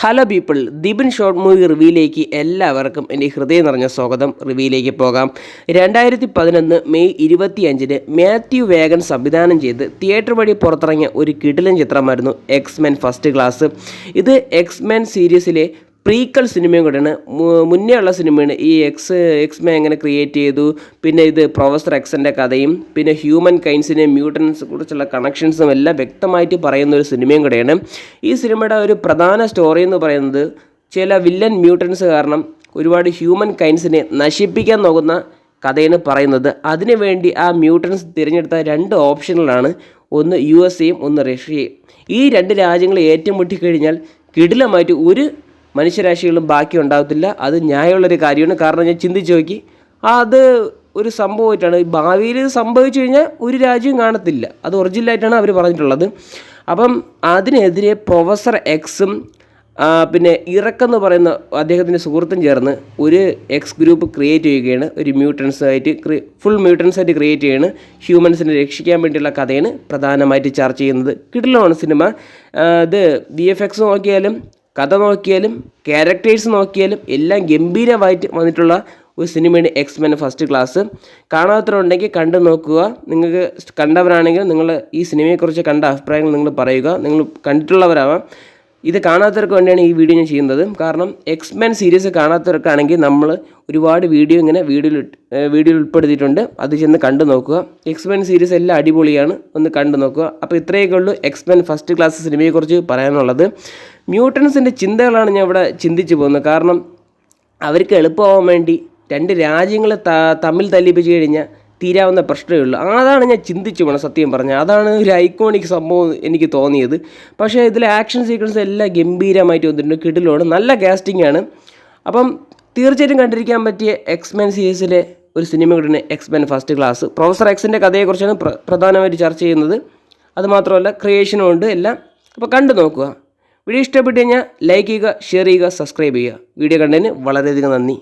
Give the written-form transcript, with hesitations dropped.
Hello people, Dibin short movie റിവ്യൂയിലേക്ക് എല്ലാവർക്കും എൻ്റെ ഹൃദയം നിറഞ്ഞ സ്വാഗതം. റിവ്യൂയിലേക്ക് പോകാം. 2011 മെയ് 25 മാത്യു വേഗൻ സംവിധാനം ചെയ്ത് തിയേറ്റർ വഴി പുറത്തിറങ്ങിയ ഒരു കിടിലൻ ചിത്രമായിരുന്നു എക്സ്മെൻ ഫസ്റ്റ് ക്ലാസ്. ഇത് എക്സ്മെൻ സീരീസിലെ പ്രീക്വൽ സിനിമയും കൂടെയാണ്. മുന്നേ ഉള്ള സിനിമയാണ് ഈ എക്സ്മെ എങ്ങനെ ക്രിയേറ്റ് ചെയ്തു, പിന്നെ ഇത് പ്രൊഫസർ എക്സിൻ്റെ കഥയും പിന്നെ ഹ്യൂമൻ കൈൻഡ്സിനെയും മ്യൂട്ടൻസിനെ കുറിച്ചുള്ള കണക്ഷൻസും എല്ലാം വ്യക്തമായിട്ട് പറയുന്ന ഒരു സിനിമയും കൂടെയാണ്. ഈ സിനിമയുടെ ഒരു പ്രധാന സ്റ്റോറി എന്ന് പറയുന്നത് ചില വില്ലൻ മ്യൂട്ടൻസ് കാരണം ഒരുപാട് ഹ്യൂമൻ കൈൻഡ്സിനെ നശിപ്പിക്കാൻ നോക്കുന്ന കഥയാണ് പറയുന്നത്. അതിനുവേണ്ടി ആ മ്യൂട്ടൻസ് തിരഞ്ഞെടുത്ത രണ്ട് ഓപ്ഷനുകളാണ്, ഒന്ന് USA-യും ഒന്ന് റഷ്യയും. ഈ രണ്ട് രാജ്യങ്ങൾ ഏറ്റുമുട്ടിക്കഴിഞ്ഞാൽ കിടിലമായിട്ട് ഒരു മനുഷ്യരാശികളും ബാക്കി ഉണ്ടാകത്തില്ല. അത് ന്യായമുള്ളൊരു കാര്യമാണ്. കാരണം ഞാൻ ചിന്തിച്ച് നോക്കി, അത് ഒരു സംഭവമായിട്ടാണ് ഭാവിയിൽ സംഭവിച്ചു കഴിഞ്ഞാൽ ഒരു രാജ്യവും കാണത്തില്ല. അത് ഒറിജിനലായിട്ടാണ് അവർ പറഞ്ഞിട്ടുള്ളത്. അപ്പം അതിനെതിരെ പ്രൊഫസർ എക്സും പിന്നെ ഇറക്കെന്ന് പറയുന്ന അദ്ദേഹത്തിൻ്റെ സുഹൃത്തും ചേർന്ന് ഒരു എക്സ് ഗ്രൂപ്പ് ക്രിയേറ്റ് ചെയ്യുകയാണ്. ഒരു ഫുൾ മ്യൂട്ടൻസായിട്ട് ക്രിയേറ്റ് ചെയ്യുകയാണ്. ഹ്യൂമൻസിനെ രക്ഷിക്കാൻ വേണ്ടിയുള്ള കഥയാണ് പ്രധാനമായിട്ട് ചർച്ച ചെയ്യുന്നത്. കിടിലമാണ് സിനിമ. ഇത് VFX നോക്കിയാലും കഥ നോക്കിയാലും ക്യാരക്ടേഴ്സ് നോക്കിയാലും എല്ലാം ഗംഭീരമായിട്ട് വന്നിട്ടുള്ള ഒരു സിനിമയാണ് എക്സ്മെൻ ഫസ്റ്റ് ക്ലാസ്. കാണാത്തവരുണ്ടെങ്കിൽ കണ്ടു നോക്കുക. നിങ്ങൾക്ക് കണ്ടവരാണെങ്കിൽ നിങ്ങൾ ഈ സിനിമയെക്കുറിച്ച് കണ്ട അഭിപ്രായങ്ങൾ നിങ്ങൾ പറയുക. നിങ്ങൾ കണ്ടിട്ടുള്ളവരാവാം. ഇത് കാണാത്തവർക്ക് വേണ്ടിയാണ് ഈ വീഡിയോ ഞാൻ ചെയ്യുന്നത്. കാരണം എക്സ്മെൻ സീരീസ് കാണാത്തവർക്കാണെങ്കിൽ നമ്മൾ ഒരുപാട് വീഡിയോയിൽ ഉൾപ്പെടുത്തിയിട്ടുണ്ട്. അത് ചെന്ന് കണ്ടു നോക്കുക. എക്സ്മെൻ സീരീസ് എല്ലാം അടിപൊളിയാണ്, ഒന്ന് കണ്ടു നോക്കുക. അപ്പോൾ ഇത്രയൊക്കെ ഉള്ളൂ എക്സ്മെൻ ഫസ്റ്റ് ക്ലാസ് സിനിമയെക്കുറിച്ച് പറയാനുള്ളത്. മ്യൂട്ടൻസിൻ്റെ ചിന്തകളാണ് ഞാൻ ഇവിടെ ചിന്തിച്ച് പോകുന്നത്. കാരണം അവർക്ക് എളുപ്പമാവാൻ വേണ്ടി രണ്ട് രാജ്യങ്ങൾ തമ്മിൽ തല്ലിപ്പിച്ച് കഴിഞ്ഞാൽ തീരാവുന്ന പ്രശ്നമേ ഉള്ളൂ. അതാണ് ഞാൻ ചിന്തിച്ചു പോകണം. സത്യം പറഞ്ഞാൽ അതാണ് ഒരു ഐക്കോണിക് സംഭവം എനിക്ക് തോന്നിയത്. പക്ഷേ ഇതിലെ ആക്ഷൻ സീക്വൻസ് എല്ലാം ഗംഭീരമായിട്ട് വന്നിട്ടുണ്ട്. കിടിലമാണ്, നല്ല കാസ്റ്റിംഗ് ആണ്. അപ്പം തീർച്ചയായിട്ടും കണ്ടിരിക്കാൻ പറ്റിയ എക്സ്മെൻ സീരീസിലെ ഒരു സിനിമ കൂടിയാണ് എക്സ്മെൻ ഫസ്റ്റ് ക്ലാസ്. പ്രൊഫസർ എക്സിൻ്റെ കഥയെക്കുറിച്ചാണ് പ്രധാനമായിട്ട് ചർച്ച ചെയ്യുന്നത്. അതുമാത്രമല്ല ക്രിയേഷനും ഉണ്ട് എല്ലാം. അപ്പോൾ കണ്ടു നോക്കുക. വീഡിയോ ഇഷ്ടപ്പെട്ട് കഴിഞ്ഞാൽ ലൈക്ക് ചെയ്യുക, ഷെയർ ചെയ്യുക, സബ്സ്ക്രൈബ് ചെയ്യുക. വീഡിയോ കണ്ടതിന് വളരെയധികം നന്ദി.